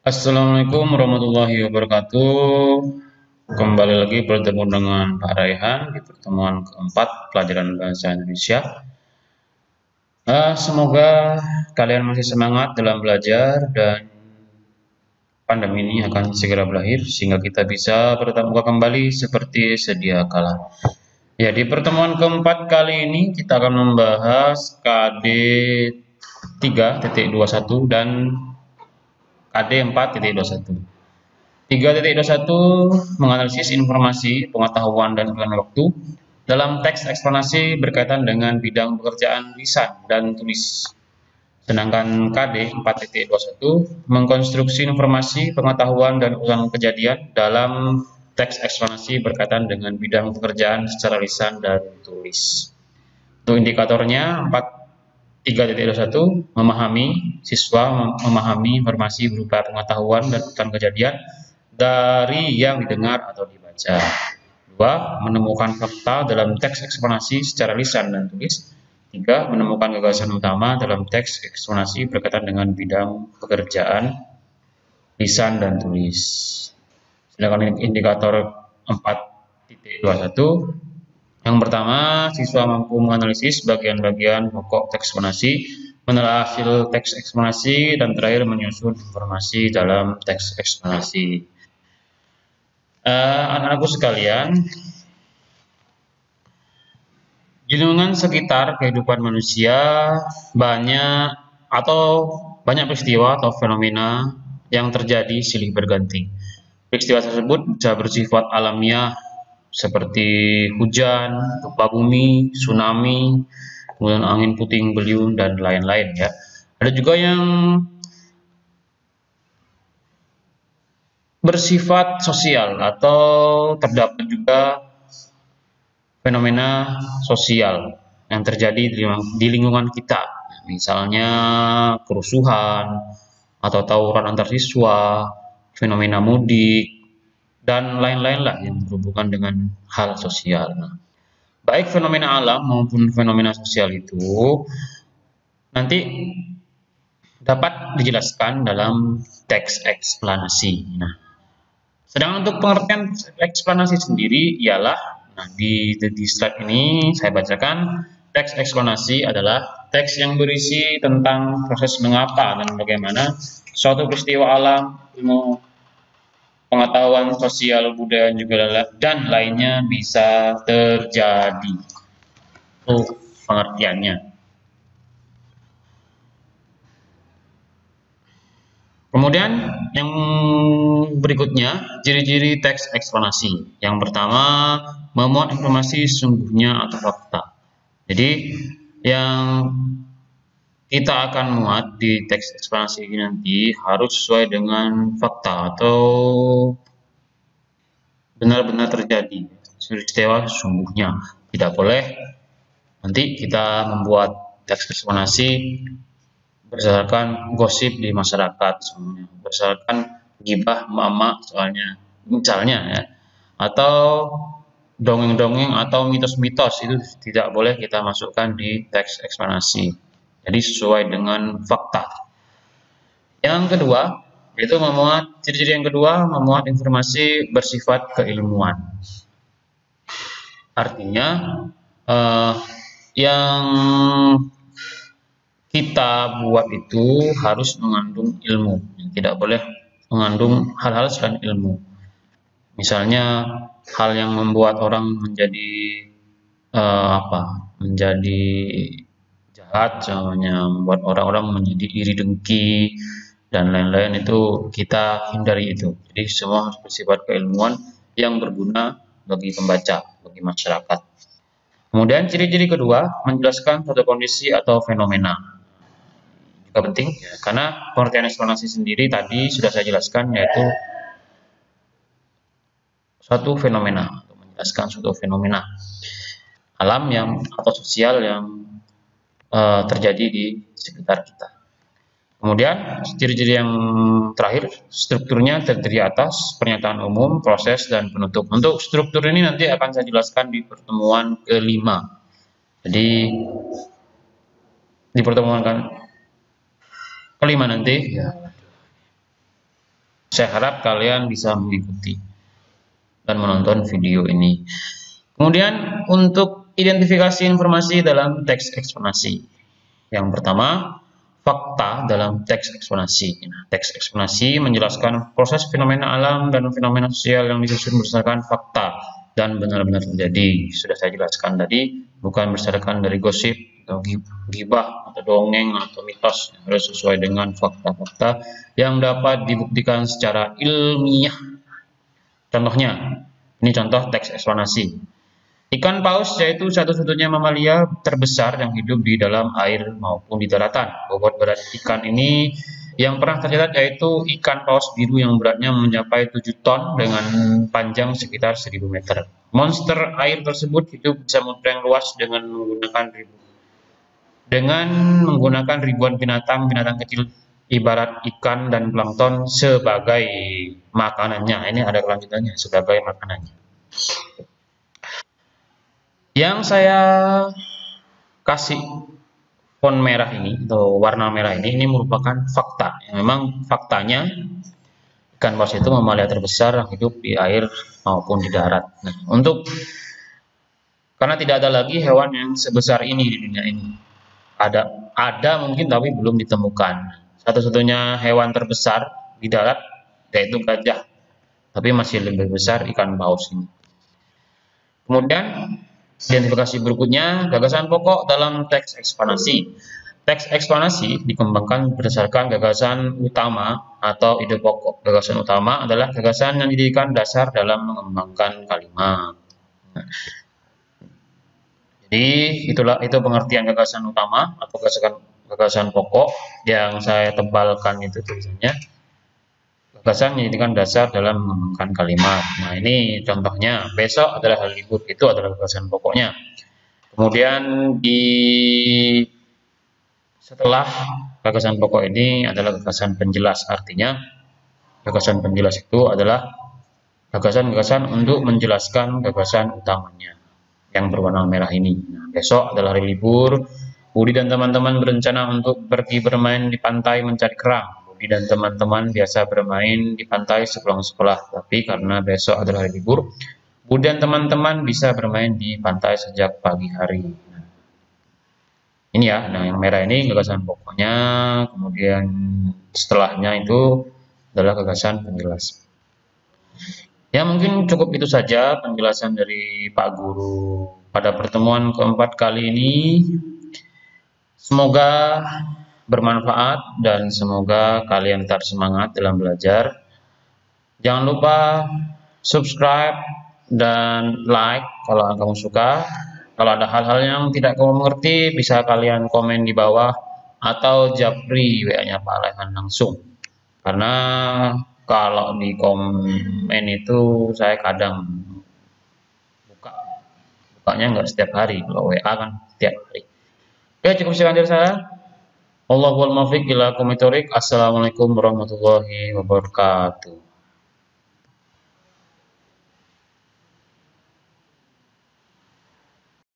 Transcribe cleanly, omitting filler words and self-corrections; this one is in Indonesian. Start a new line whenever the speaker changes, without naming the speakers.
Assalamualaikum warahmatullahi wabarakatuh. Kembali lagi bertemu dengan Pak Raihan di pertemuan keempat pelajaran bahasa Indonesia. Semoga kalian masih semangat dalam belajar dan pandemi ini akan segera berakhir sehingga kita bisa bertatap muka kembali seperti sedia kala. Ya, di pertemuan keempat kali ini kita akan membahas KD 3.21 dan KD 4.21. 3.21 menganalisis informasi, pengetahuan, dan hitungan waktu dalam teks eksplanasi berkaitan dengan bidang pekerjaan lisan dan tulis. Sedangkan KD 4.21 mengkonstruksi informasi, pengetahuan, dan ulang kejadian dalam teks eksplanasi berkaitan dengan bidang pekerjaan secara lisan dan tulis. Untuk indikatornya 3.21 memahami, siswa memahami informasi berupa pengetahuan dan ulang kejadian dari yang didengar atau dibaca. 2. Menemukan fakta dalam teks eksplanasi secara lisan dan tulis. 3. Menemukan gagasan utama dalam teks eksplanasi berkaitan dengan bidang pekerjaan lisan dan tulis. Sedangkan indikator 4.21, yang pertama, siswa mampu menganalisis bagian-bagian pokok teks eksplanasi, menelaah hasil teks eksplanasi, dan terakhir menyusun informasi dalam teks eksplanasi. Anak-anakku sekalian, di lingkungan sekitar kehidupan manusia banyak peristiwa atau fenomena yang terjadi silih berganti. Peristiwa tersebut bisa bersifat alamiah seperti hujan, gempa bumi, tsunami, kemudian angin puting beliung, dan lain-lain ya. Ada juga yang bersifat sosial atau terdapat juga fenomena sosial yang terjadi di lingkungan kita, misalnya kerusuhan atau tawuran antar siswa, fenomena mudik, dan lain-lain lah yang berhubungan dengan hal sosial. Nah, baik fenomena alam maupun fenomena sosial itu nanti dapat dijelaskan dalam teks eksplanasi. Nah, sedangkan untuk pengertian eksplanasi sendiri ialah, di slide ini saya bacakan, teks eksplanasi adalah teks yang berisi tentang proses mengapa dan bagaimana suatu peristiwa alam, ilmu, pengetahuan sosial, budaya, dan lainnya bisa terjadi. Itu pengertiannya. Kemudian yang berikutnya, ciri-ciri teks eksplanasi. Yang pertama, memuat informasi sesungguhnya atau fakta. Jadi yang kita akan muat di teks eksplanasi ini nanti harus sesuai dengan fakta atau benar-benar terjadi peristiwa sesungguhnya. Tidak boleh nanti kita membuat teks eksplanasi berdasarkan gosip di masyarakat, semuanya berdasarkan gibah emak-emak soalnya, misalnya ya, atau dongeng-dongeng atau mitos-mitos, itu tidak boleh kita masukkan di teks eksplanasi. Jadi sesuai dengan fakta. Yang kedua, yaitu memuat ciri-ciri yang kedua, memuat informasi bersifat keilmuan. Artinya yang kita buat itu harus mengandung ilmu, tidak boleh mengandung hal-hal selain ilmu. Misalnya hal yang membuat orang menjadi menjadi jahat, misalnya membuat orang-orang menjadi iri dengki dan lain-lain, itu kita hindari itu. Jadi semua harus bersifat keilmuan yang berguna bagi pembaca, bagi masyarakat. Kemudian ciri-ciri kedua, menjelaskan suatu kondisi atau fenomena. Penting ya, karena pengertian eksplanasi sendiri tadi sudah saya jelaskan, yaitu suatu fenomena, untuk menjelaskan suatu fenomena alam yang atau sosial yang terjadi di sekitar kita. Kemudian ciri-ciri yang terakhir, strukturnya terdiri atas pernyataan umum, proses, dan penutup. Untuk struktur ini nanti akan saya jelaskan di pertemuan kelima. Jadi di pertemuan kelima nanti ya, Saya harap kalian bisa mengikuti dan menonton video ini. Kemudian untuk identifikasi informasi dalam teks eksponasi. Yang pertama, fakta dalam teks eksponasi. Nah, teks eksponasi menjelaskan proses fenomena alam dan fenomena sosial yang disusun berdasarkan fakta dan benar-benar terjadi. Sudah saya jelaskan tadi, bukan berdasarkan dari gosip atau gibah atau dongeng atau mitos, harus sesuai dengan fakta-fakta yang dapat dibuktikan secara ilmiah. Contohnya, ini contoh teks eksplanasi. Ikan paus yaitu satu-satunya mamalia terbesar yang hidup di dalam air maupun di daratan. Bobot berat ikan ini yang pernah tercatat yaitu ikan paus biru yang beratnya mencapai 7 ton dengan panjang sekitar 1000 meter. Monster air tersebut hidup di samudera yang luas dengan menggunakan ribuan binatang kecil ibarat ikan dan plankton sebagai makanannya. Ini ada kelanjutannya, sebagai makanannya. Yang saya kasih font merah ini atau warna merah ini merupakan fakta. Memang faktanya ikan paus itu mamalia terbesar yang hidup di air maupun di darat. Nah, karena tidak ada lagi hewan yang sebesar ini di dunia ini. Ada mungkin tapi belum ditemukan. Satu-satunya hewan terbesar di darat yaitu gajah, tapi masih lebih besar ikan paus ini. Kemudian identifikasi berikutnya, gagasan pokok dalam teks ekspansi. Teks ekspansi dikembangkan berdasarkan gagasan utama atau ide pokok. Gagasan utama adalah gagasan yang dijadikan dasar dalam mengembangkan kalimat. Jadi itu pengertian gagasan utama atau gagasan pokok yang saya tebalkan itu tulisannya. Gagasan yang dijadikan dasar dalam mengembangkan kalimat. Nah, ini contohnya. Besok adalah hari libur, itu adalah gagasan pokoknya. Kemudian setelah gagasan pokok ini adalah gagasan penjelas. Artinya gagasan penjelas itu adalah gagasan-gagasan untuk menjelaskan gagasan utamanya yang berwarna merah ini. Nah, besok adalah hari libur. Budi dan teman-teman berencana untuk pergi bermain di pantai mencari kerang. Budi dan teman-teman biasa bermain di pantai sepulang sekolah, tapi karena besok adalah hari libur, Budi dan teman-teman bisa bermain di pantai sejak pagi hari. Nah, ini ya, nah yang merah ini gagasan pokoknya, kemudian setelahnya itu adalah gagasan penjelas. Ya, mungkin cukup itu saja penjelasan dari Pak Guru pada pertemuan keempat kali ini. Semoga bermanfaat dan semoga kalian tetap semangat dalam belajar. Jangan lupa subscribe dan like kalau kamu suka. Kalau ada hal-hal yang tidak kamu mengerti, bisa kalian komen di bawah atau japri WA-nya Pak Lehan langsung. Karena kalau di komen itu saya kadang bukanya nggak setiap hari, kalau WA kan setiap hari. Oke, cukup sekian dari saya. Allahul muwaffiq ila aqwamit thoriq. Assalamualaikum warahmatullahi wabarakatuh.